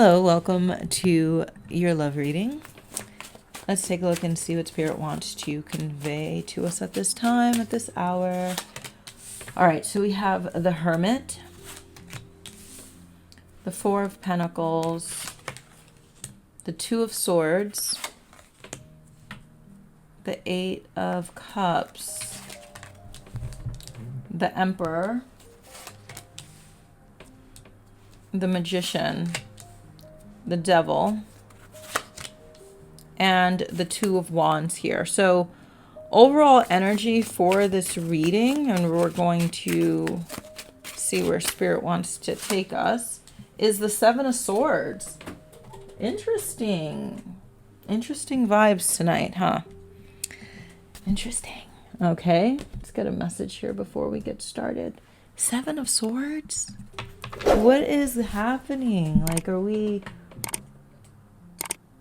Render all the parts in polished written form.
Hello, welcome to your love reading. Let's take a look and see what Spirit wants to convey to us at this time, at this hour. All right, so we have the Hermit, the Four of Pentacles, the Two of Swords, the Eight of Cups, the Emperor, the Magician, the Devil, and the Two of Wands here. So overall energy for this reading, and we're going to see where Spirit wants to take us, is the Seven of Swords. Interesting vibes tonight, huh? Interesting. Okay, let's get a message here before we get started. Seven of Swords? What is happening? Like, are we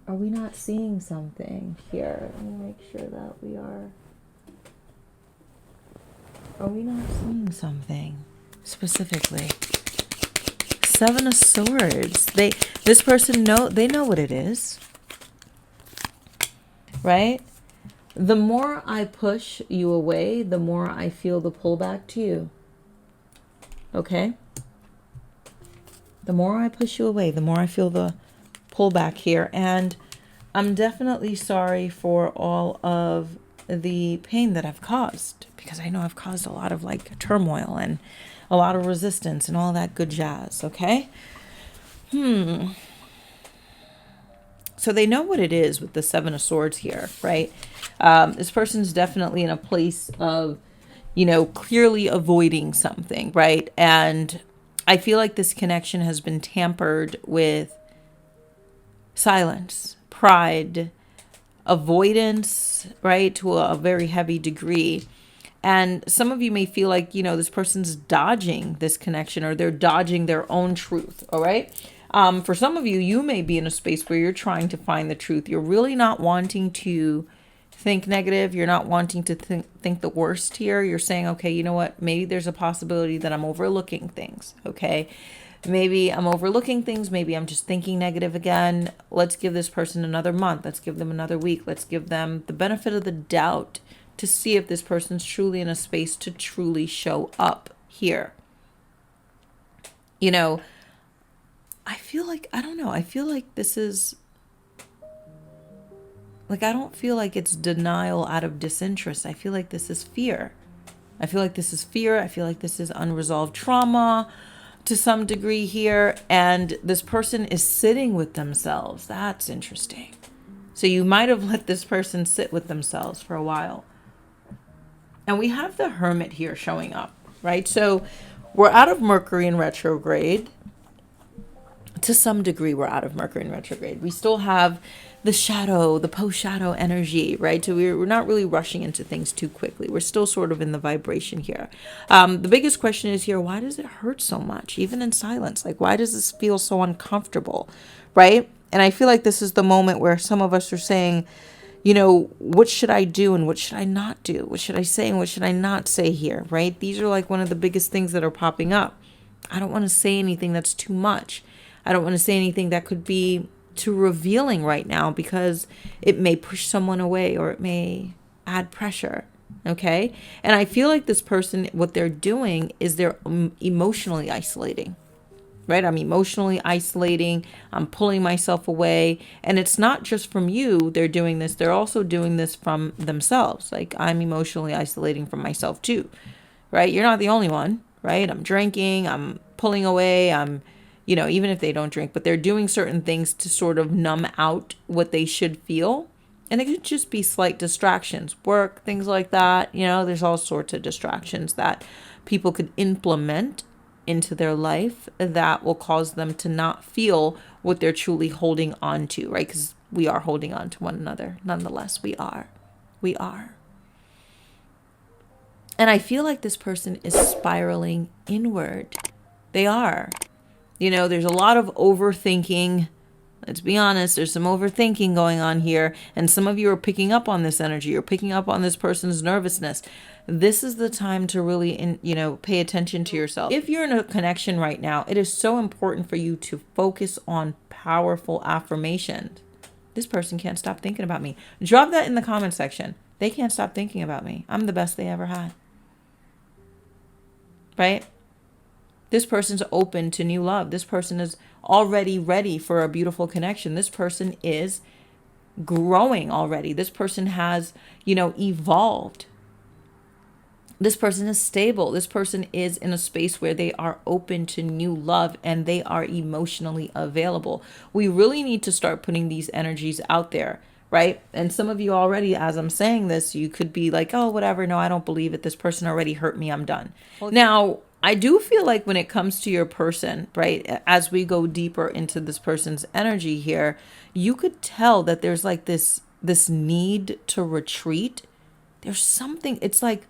not seeing something here? Let me make sure that we are. Are we not seeing something specifically? Seven of Swords. This person they know what it is. Right? The more I push you away, the more I feel the pullback to you. Okay? The more I push you away, the more I feel the pullback here. And I'm definitely sorry for all of the pain that I've caused, because I know I've caused a lot of like turmoil and a lot of resistance and all that good jazz. Okay. So they know what it is with the Seven of Swords here, right? This person's definitely in a place of, clearly avoiding something, right? And I feel like this connection has been tampered with silence, pride, avoidance, right, to a very heavy degree. And some of you may feel like, this person's dodging this connection, or they're dodging their own truth, all right? For some of you, you may be in a space where you're trying to find the truth. You're really not wanting to think negative. You're not wanting to think the worst here. You're saying, okay, you know what? Maybe there's a possibility that I'm overlooking things, okay? Maybe I'm overlooking things. Maybe I'm just thinking negative again. Let's give this person another month. Let's give them another week. Let's give them the benefit of the doubt to see if this person's truly in a space to truly show up here. I feel like, I don't know. I feel like this is, like, I don't feel like it's denial out of disinterest. I feel like this is fear. I feel like this is unresolved trauma to some degree here. And this person is sitting with themselves. That's interesting. So you might have let this person sit with themselves for a while. And we have the Hermit here showing up, right? So we're out of Mercury in retrograde. To some degree, we're out of Mercury in retrograde. We still have the shadow, the post-shadow energy, right? So we're not really rushing into things too quickly. We're still sort of in the vibration here. The biggest question is here, why does it hurt so much, even in silence? Like, why does this feel so uncomfortable, right? And I feel like this is the moment where some of us are saying, what should I do and what should I not do? What should I say and what should I not say here, right? These are like one of the biggest things that are popping up. I don't want to say anything that's too much. I don't want to say anything that could be too revealing right now, because it may push someone away or it may add pressure. Okay. And I feel like this person, what they're doing is they're emotionally isolating, right? I'm emotionally isolating. I'm pulling myself away. And it's not just from you. They're doing this. They're also doing this from themselves. Like, I'm emotionally isolating from myself too, right? You're not the only one, right? I'm drinking. I'm pulling away. I'm even if they don't drink, but they're doing certain things to sort of numb out what they should feel. And it could just be slight distractions, work, things like that. There's all sorts of distractions that people could implement into their life that will cause them to not feel what they're truly holding on to, right? Because we are holding on to one another. Nonetheless, we are. And I feel like this person is spiraling inward. They are. There's a lot of overthinking Let's be honest, there's some overthinking going on here, and some of you are picking up on this energy. You're picking up on this person's nervousness. This is the time to really, pay attention to yourself. If you're in a connection right now, it is so important for you to focus on powerful affirmations. This person can't stop thinking about me. Drop that in the comment section. They can't stop thinking about me. I'm the best they ever had. Right? This person's open to new love. This person is already ready for a beautiful connection. This person is growing already. This person has, evolved. This person is stable. This person is in a space where they are open to new love and they are emotionally available. We really need to start putting these energies out there, right? And some of you already, as I'm saying this, you could be like, oh, whatever. No, I don't believe it. This person already hurt me. I'm done. Now, I do feel like when it comes to your person, right, as we go deeper into this person's energy here, you could tell that there's like this need to retreat. There's something, it's like,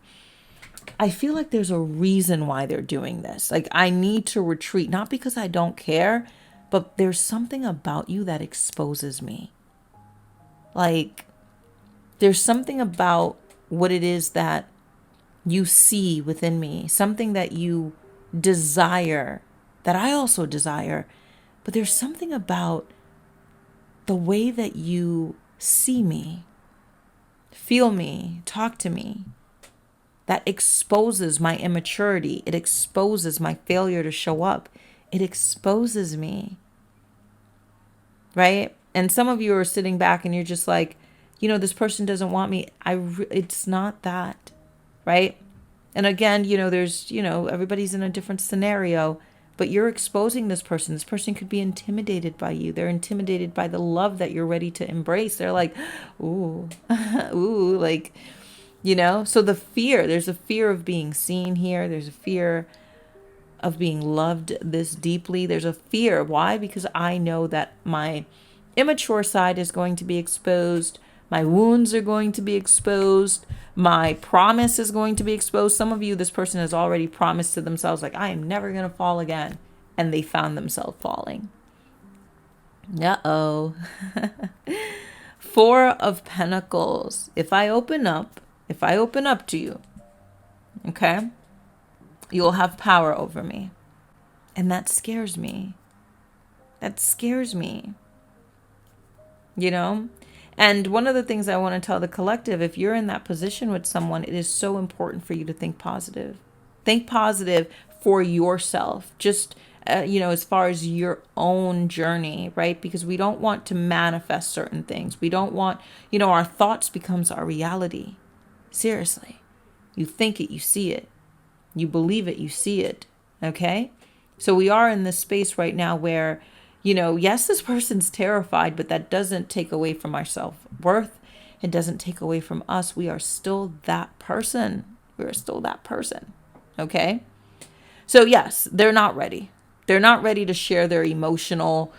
I feel like there's a reason why they're doing this. Like, I need to retreat, not because I don't care, but there's something about you that exposes me. Like, there's something about what it is that you see within me, something that you desire, that I also desire. But there's something about the way that you see me, feel me, talk to me, that exposes my immaturity. It exposes my failure to show up. It exposes me. Right? And some of you are sitting back and you're just like, this person doesn't want me. It's not that. Right? And again, there's, everybody's in a different scenario, but you're exposing this person. This person could be intimidated by you. They're intimidated by the love that you're ready to embrace. They're like, ooh, ooh, like, so there's a fear of being seen here. There's a fear of being loved this deeply. There's a fear. Why? Because I know that my immature side is going to be exposed. My wounds are going to be exposed. My promise is going to be exposed. Some of you, this person has already promised to themselves, like, I am never going to fall again. And they found themselves falling. Uh-oh. 4 of Pentacles. If I open up to you, okay, you'll have power over me. And that scares me. That scares me. And one of the things I want to tell the collective, if you're in that position with someone, it is so important for you to think positive. Think positive for yourself, just, as far as your own journey, right? Because we don't want to manifest certain things. We don't want, our thoughts becomes our reality. Seriously. You think it, you see it. You believe it, you see it. Okay? So we are in this space right now where, yes, this person's terrified, but that doesn't take away from our self-worth. It doesn't take away from us. We are still that person. We are still that person. Okay? So yes, they're not ready. They're not ready to share their emotional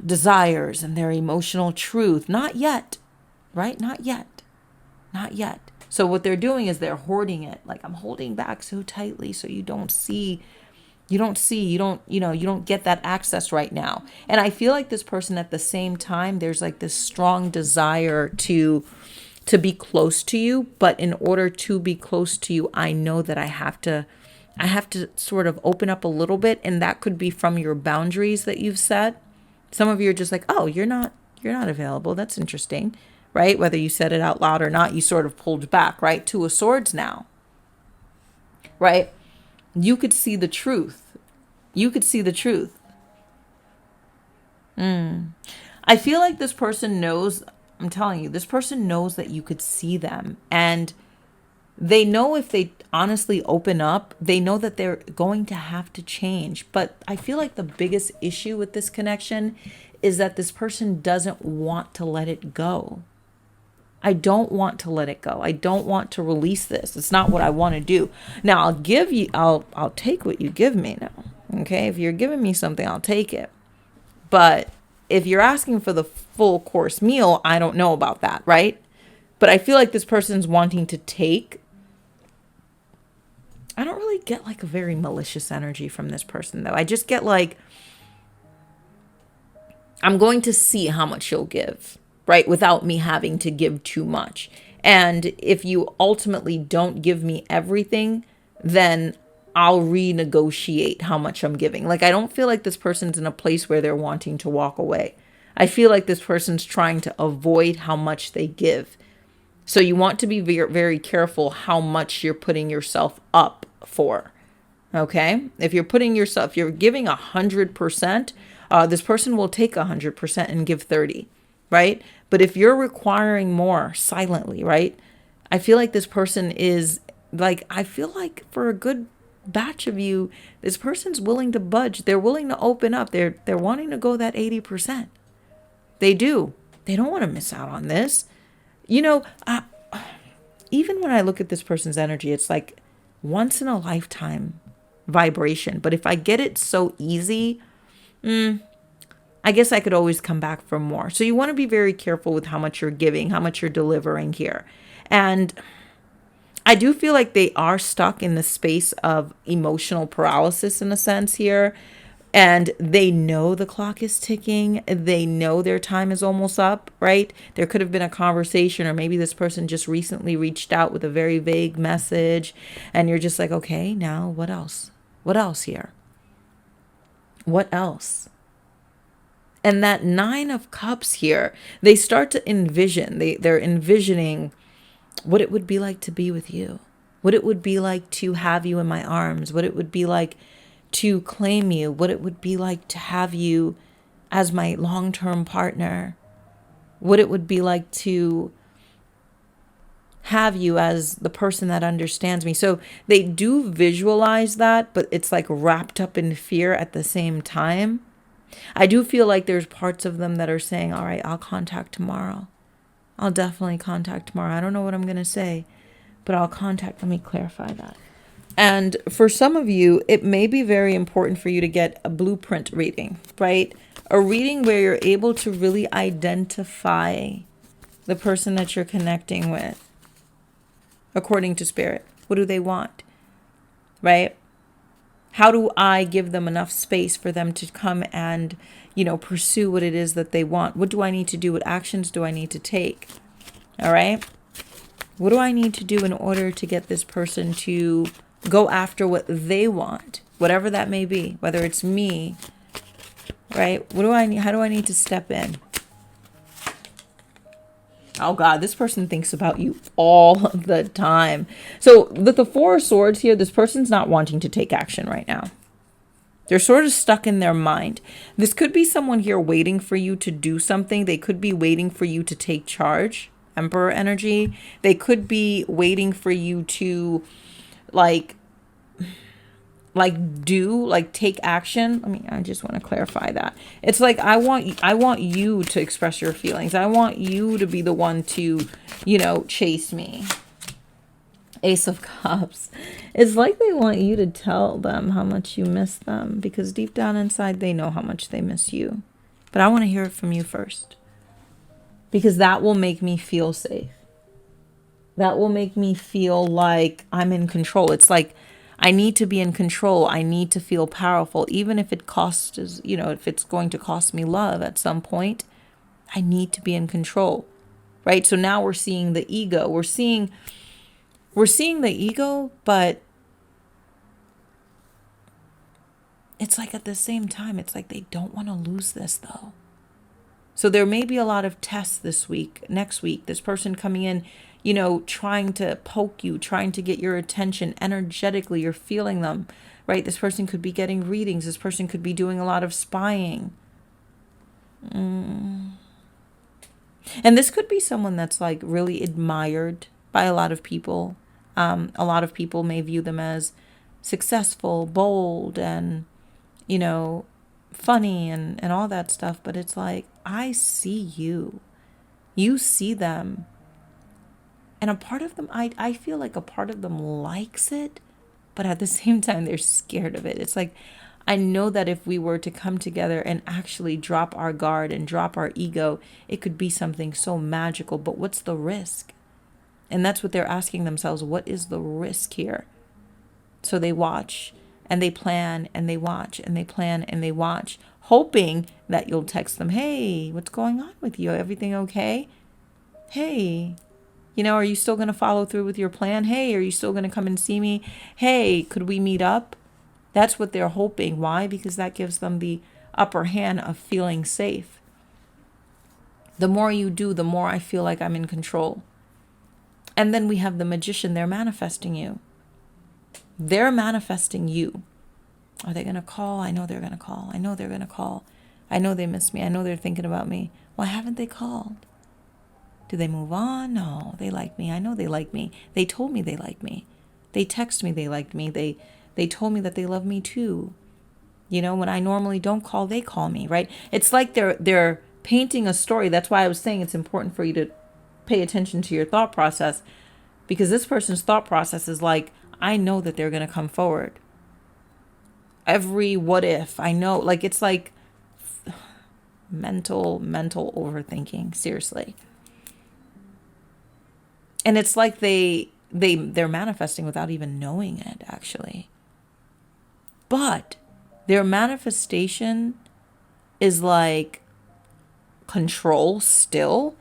desires and their emotional truth. Not yet. Right? Not yet. Not yet. So what they're doing is they're hoarding it. Like, I'm holding back so tightly so you don't get that access right now. And I feel like this person at the same time, there's like this strong desire to be close to you. But in order to be close to you, I know that I have to sort of open up a little bit. And that could be from your boundaries that you've set. Some of you are just like, oh, you're not available. That's interesting. Right? Whether you said it out loud or not, you sort of pulled back, right? 2 of Swords now. Right? You could see the truth. You could see the truth. I feel like this person knows, I'm telling you, this person knows that you could see them. And they know if they honestly open up, they know that they're going to have to change. But I feel like the biggest issue with this connection is that this person doesn't want to let it go. I don't want to let it go. I don't want to release this. It's not what I want to do. Now, I'll take what you give me now. Okay? If you're giving me something, I'll take it. But if you're asking for the full course meal, I don't know about that, right? But I feel like this person's wanting to take. I don't really get like a very malicious energy from this person though. I just get like, I'm going to see how much you'll give, right? Without me having to give too much. And if you ultimately don't give me everything, then I'll renegotiate how much I'm giving. Like, I don't feel like this person's in a place where they're wanting to walk away. I feel like this person's trying to avoid how much they give. So you want to be very, very careful how much you're putting yourself up for. Okay? If you're giving 100%, this person will take 100% and give 30, right? But if you're requiring more silently, right? I feel like this person is like, I feel like for a good batch of you, this person's willing to budge. They're willing to open up. They're wanting to go that 80%. They do. They don't want to miss out on this. Even when I look at this person's energy, it's like once in a lifetime vibration. But if I get it so easy, I guess I could always come back for more. So you want to be very careful with how much you're giving, how much you're delivering here. And I do feel like they are stuck in the space of emotional paralysis in a sense here. And they know the clock is ticking. They know their time is almost up, right? There could have been a conversation, or maybe this person just recently reached out with a very vague message. And you're just like, okay, now what else? What else here? What else? And that 9 of Cups here, they start to envision. They're envisioning what it would be like to be with you. What it would be like to have you in my arms. What it would be like to claim you, what it would be like to have you as my long-term partner, what it would be like to have you as the person that understands me. So they do visualize that, but it's like wrapped up in fear at the same time. I do feel like there's parts of them that are saying, all right, I'll contact tomorrow. I'll definitely contact tomorrow. I don't know what I'm going to say, but I'll contact. Let me clarify that. And for some of you, it may be very important for you to get a blueprint reading, right? A reading where you're able to really identify the person that you're connecting with according to spirit. What do they want, right? How do I give them enough space for them to come and, pursue what it is that they want? What do I need to do? What actions do I need to take? All right? What do I need to do in order to get this person to go after what they want, whatever that may be, whether it's me, right? What do I need? How do I need to step in? Oh God, this person thinks about you all the time. So with the 4 of Swords here, this person's not wanting to take action right now. They're sort of stuck in their mind. This could be someone here waiting for you to do something. They could be waiting for you to take charge. Emperor energy. They could be waiting for you to take action. I just want to clarify that. It's like, I want you to express your feelings. I want you to be the one to, chase me. Ace of Cups. It's like they want you to tell them how much you miss them, because deep down inside, they know how much they miss you. But I want to hear it from you first, because that will make me feel safe. That will make me feel like I'm in control. It's like, I need to be in control. I need to feel powerful, even if it costs, if it's going to cost me love at some point. I need to be in control, right? So now we're seeing the ego. We're seeing the ego, but it's like at the same time, it's like they don't want to lose this though. So there may be a lot of tests this week, next week, this person coming in, trying to poke you, trying to get your attention energetically. You're feeling them, right? This person could be getting readings. This person could be doing a lot of spying. And this could be someone that's like really admired by a lot of people. A lot of people may view them as successful, bold, and, funny and all that stuff. But it's like, I see you. You see them. And a part of them, I feel like a part of them likes it, but at the same time, they're scared of it. It's like, I know that if we were to come together and actually drop our guard and drop our ego, it could be something so magical. But what's the risk? And that's what they're asking themselves. What is the risk here? So they watch and they plan and they watch and they plan and they watch, hoping that you'll text them, hey, what's going on with you? Everything okay? Hey, are you still going to follow through with your plan? Hey, are you still going to come and see me? Hey, could we meet up? That's what they're hoping. Why? Because that gives them the upper hand of feeling safe. The more you do, the more I feel like I'm in control. And then we have the magician. They're manifesting you. They're manifesting you. Are they going to call? I know they're going to call. I know they're going to call. I know they miss me. I know they're thinking about me. Why haven't they called? Do they move on? No, they like me. I know they like me. They told me they like me. They text me they liked me. They told me that they love me too. When I normally don't call, they call me, right? It's like they're painting a story. That's why I was saying it's important for you to pay attention to your thought process, because this person's thought process is like, I know that they're going to come forward. Every what if, I know, like, it's like mental overthinking, seriously. And it's like they're manifesting without even knowing it, actually. But their manifestation is like control still,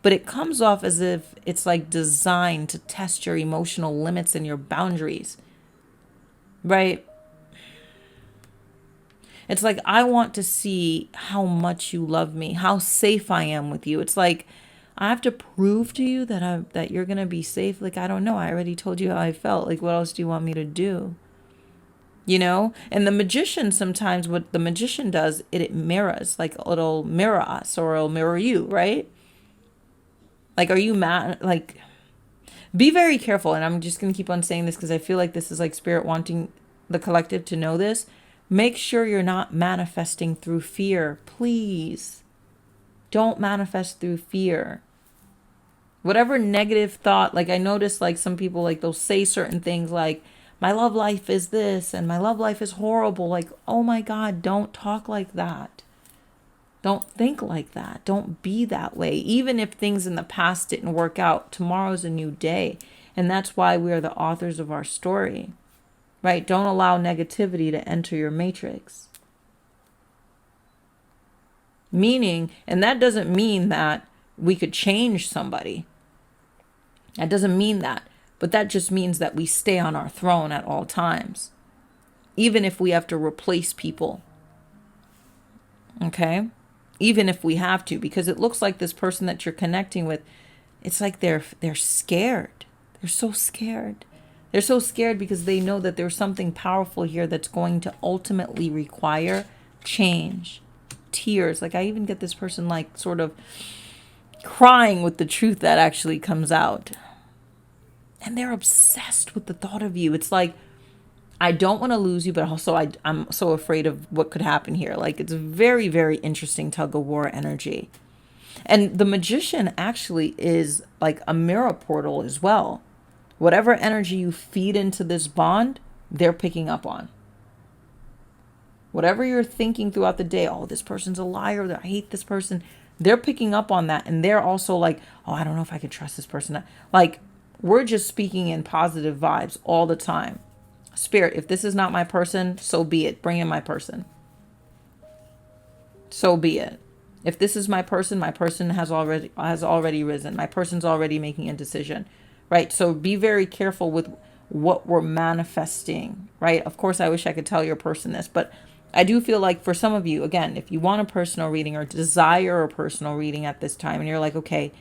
but it comes off as if it's like designed to test your emotional limits and your boundaries, right? It's like, I want to see how much you love me, how safe I am with you. It's like, I have to prove to you that you're going to be safe. Like, I don't know. I already told you how I felt. Like, what else do you want me to do? And the magician, sometimes what the magician does, it mirrors, like it'll mirror us or it'll mirror you, right? Like, are you mad? Like, be very careful. And I'm just going to keep on saying this because I feel like this is like spirit wanting the collective to know this. Make sure you're not manifesting through fear. Please don't manifest through fear. Whatever negative thought, like I notice like some people, like they'll say certain things like, my love life is this and my love life is horrible. Like, oh my God, don't talk like that. Don't think like that. Don't be that way. Even if things in the past didn't work out, tomorrow's a new day. And that's why we are the authors of our story, right? Don't allow negativity to enter your matrix. Meaning, and that doesn't mean that we could change somebody. That doesn't mean that. But that just means that we stay on our throne at all times, even if we have to replace people. Okay? Even if we have to, because it looks like this person that you're connecting with, it's like they're scared. They're so scared. They're so scared because they know that there's something powerful here that's going to ultimately require change. Tears. Like, I even get this person like sort of crying with the truth that actually comes out. And they're obsessed with the thought of you. It's like, I don't want to lose you, but also I'm so afraid of what could happen here. Like, it's very, very interesting tug of war energy. And the magician actually is like a mirror portal as well. Whatever energy you feed into this bond, they're picking up on. Whatever you're thinking throughout the day, oh, this person's a liar, I hate this person, they're picking up on that. And they're also like, oh, I don't know if I can trust this person. Like, we're just speaking in positive vibes all the time. Spirit, if this is not my person, so be it. Bring in my person. So be it. If this is my person has already risen. My person's already making a decision, right? So be very careful with what we're manifesting, right? Of course, I wish I could tell your person this, but I do feel like for some of you, again, if you want a personal reading or desire a personal reading at this time, and you're like, okay,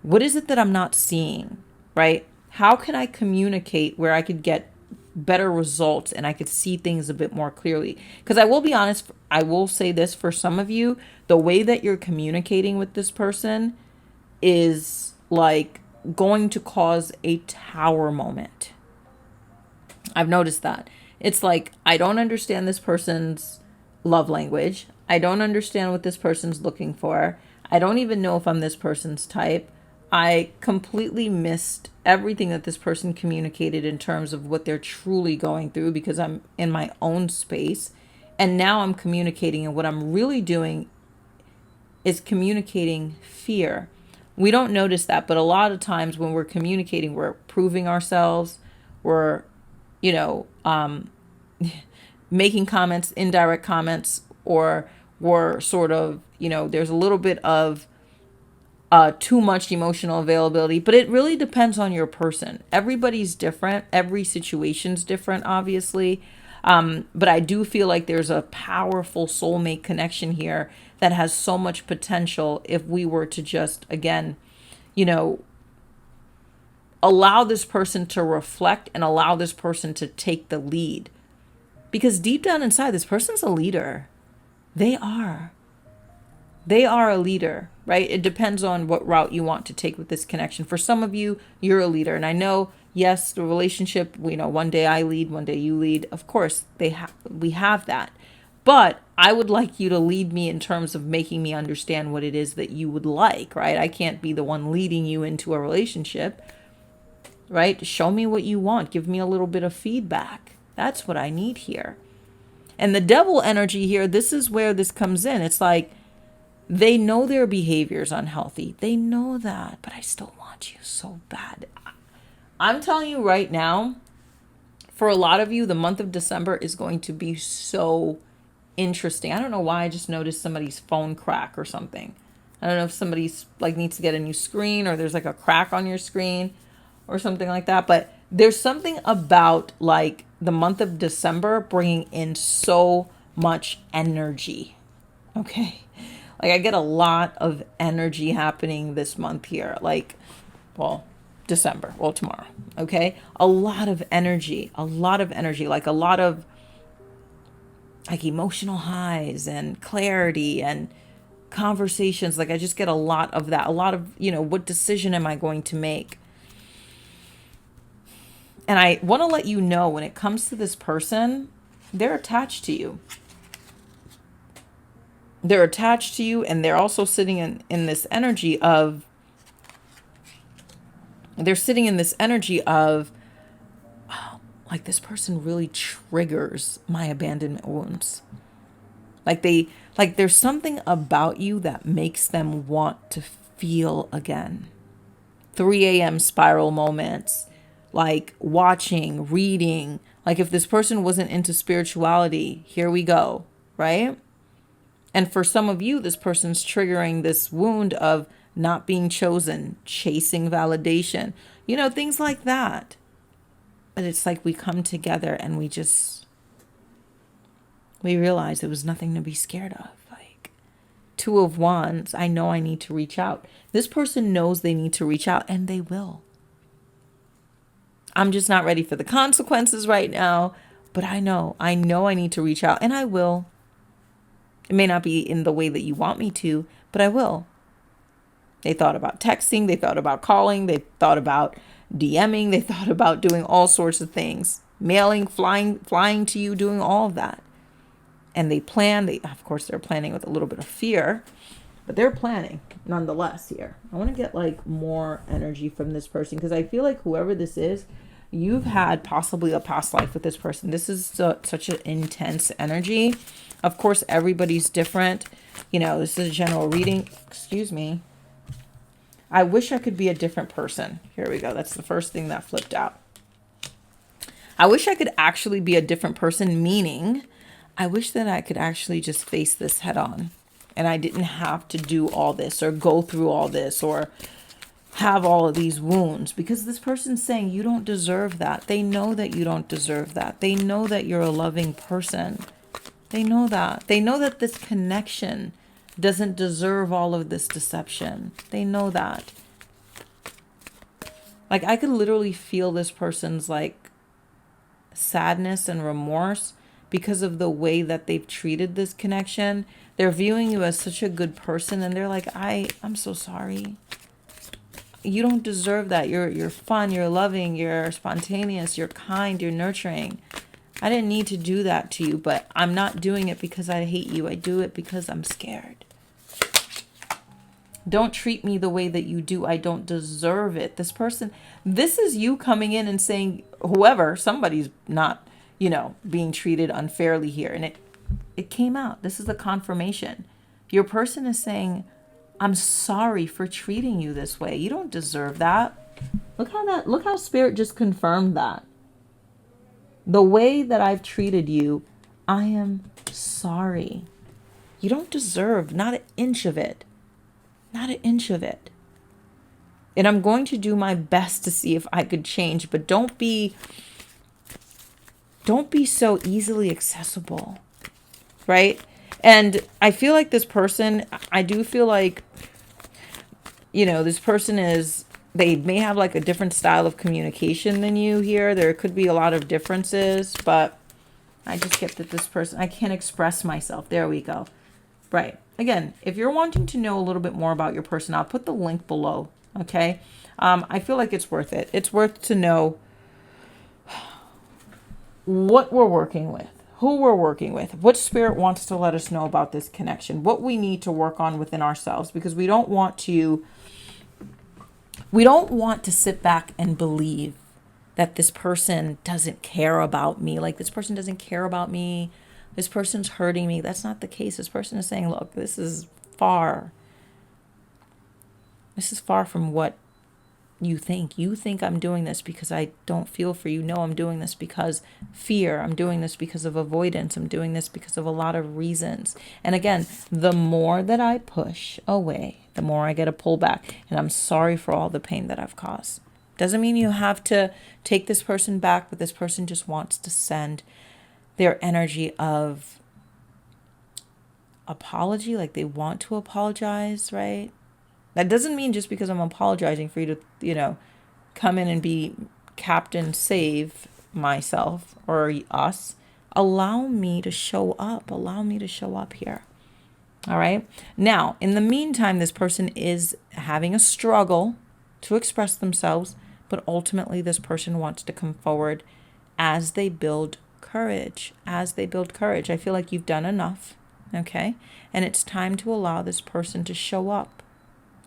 what is it that I'm not seeing, right? How can I communicate where I could get better results and I could see things a bit more clearly? Because I will be honest, I will say this, for some of you, the way that you're communicating with this person is like going to cause a tower moment. I've noticed that. It's like, I don't understand this person's love language. I don't understand what this person's looking for. I don't even know if I'm this person's type. I completely missed everything that this person communicated in terms of what they're truly going through because I'm in my own space. And now I'm communicating, and what I'm really doing is communicating fear. We don't notice that, but a lot of times when we're communicating, we're proving ourselves, we're, making comments, indirect comments, or were sort of, there's a little bit of too much emotional availability, but it really depends on your person. Everybody's different. Every situation's different, obviously. But I do feel like there's a powerful soulmate connection here that has so much potential if we were to just, again, allow this person to reflect and allow this person to take the lead. Because deep down inside, this person's a leader. They are. They are a leader, right? It depends on what route you want to take with this connection. For some of you, you're a leader. And I know, yes, the relationship, one day I lead, one day you lead. Of course, we have that. But I would like you to lead me in terms of making me understand what it is that you would like, right? I can't be the one leading you into a relationship, right? Show me what you want. Give me a little bit of feedback. That's what I need here. And the devil energy here, this is where this comes in. It's like, they know their behavior is unhealthy. They know that, but I still want you so bad. I'm telling you right now, for a lot of you, the month of December is going to be so interesting. I don't know why I just noticed somebody's phone crack or something. I don't know if somebody's needs to get a new screen, or there's a crack on your screen or something like that. But there's something about the month of December bringing in so much energy. Okay. I get a lot of energy happening this month here. December. Tomorrow. Okay. A lot of energy. A lot of emotional highs and clarity and conversations. I just get a lot of that. A lot of, what decision am I going to make? And I want to let you know, when it comes to this person, they're attached to you. They're attached to you, and they're also sitting in this energy of, this person really triggers my abandonment wounds. There's something about you that makes them want to feel again. 3 a.m. spiral moments, watching, reading. If this person wasn't into spirituality, here we go, right? And for some of you, this person's triggering this wound of not being chosen, chasing validation, things like that. But it's we come together and we realize there was nothing to be scared of. Two of Wands, I know I need to reach out. This person knows they need to reach out, and they will. I'm just not ready for the consequences right now, but I know I need to reach out, and I will. It may not be in the way that you want me to, but I will. They thought about texting. They thought about calling. They thought about DMing. They thought about doing all sorts of things. Mailing, flying to you, doing all of that. And they plan. Of course, they're planning with a little bit of fear, but they're planning nonetheless here. I want to get more energy from this person, because I feel like whoever this is, you've had possibly a past life with this person. This is such an intense energy. Of course, everybody's different. This is a general reading. Excuse me. I wish I could be a different person. Here we go. That's the first thing that flipped out. I wish I could actually be a different person, meaning I wish that I could actually just face this head on, and I didn't have to do all this or go through all this or have all of these wounds, because this person's saying you don't deserve that. They know that you don't deserve that. They know that you're a loving person. They know that. They know that this connection doesn't deserve all of this deception. They know that. I could literally feel this person's sadness and remorse because of the way that they've treated this connection. They're viewing you as such a good person, and they're I'm so sorry. You don't deserve that. You're fun, you're loving, you're spontaneous, you're kind, you're nurturing. I didn't need to do that to you, but I'm not doing it because I hate you. I do it because I'm scared. Don't treat me the way that you do. I don't deserve it. This is you coming in and saying, somebody's not, being treated unfairly here. And it came out. This is the confirmation. Your person is saying, I'm sorry for treating you this way. You don't deserve that. Look how Spirit just confirmed that. The way that I've treated you, I am sorry. You don't deserve not an inch of it. Not an inch of it. And I'm going to do my best to see if I could change, but don't be so easily accessible, right? And I feel like this person, I do feel like, this person they may have like a different style of communication than you here. There could be a lot of differences, but I just get that this person, I can't express myself. There we go. Right. Again, if you're wanting to know a little bit more about your person, I'll put the link below. Okay. I feel like it's worth it. It's worth to know what we're working with, who we're working with, what spirit wants to let us know about this connection, what we need to work on within ourselves, because we don't want to sit back and believe that this person doesn't care about me. Like, this person doesn't care about me. This person's hurting me. That's not the case. This person is saying, look, this is far from what you think. You think I'm doing this because I don't feel for you. No, I'm doing this because fear. I'm doing this because of avoidance. I'm doing this because of a lot of reasons. And again, the more that I push away, the more I get a pullback. And I'm sorry for all the pain that I've caused. Doesn't mean you have to take this person back, but this person just wants to send their energy of apology, like they want to apologize, right? That doesn't mean just because I'm apologizing for you to, come in and be Captain Save myself or us. Allow me to show up. Allow me to show up here. All right. Now, in the meantime, this person is having a struggle to express themselves, but ultimately this person wants to come forward as they build courage. As they build courage. I feel like you've done enough. Okay. And it's time to allow this person to show up.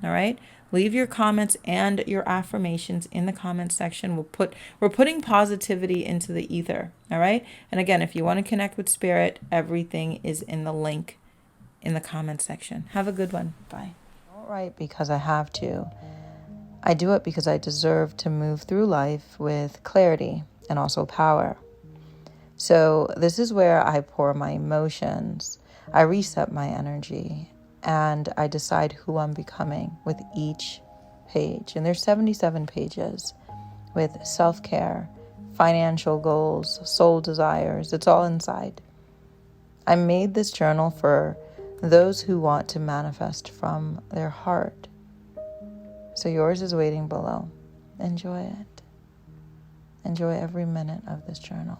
All right. Leave your comments and your affirmations in the comment section. We're putting positivity into the ether. All right. And again, if you want to connect with spirit, everything is in the link in the comment section. Have a good one. Bye. All right. Because I have to. I do it because I deserve to move through life with clarity and also power. So this is where I pour my emotions. I reset my energy. And I decide who I'm becoming with each page. And there's 77 pages with self-care, financial goals, soul desires. It's all inside. I made this journal for those who want to manifest from their heart. So yours is waiting below. Enjoy it. Enjoy every minute of this journal.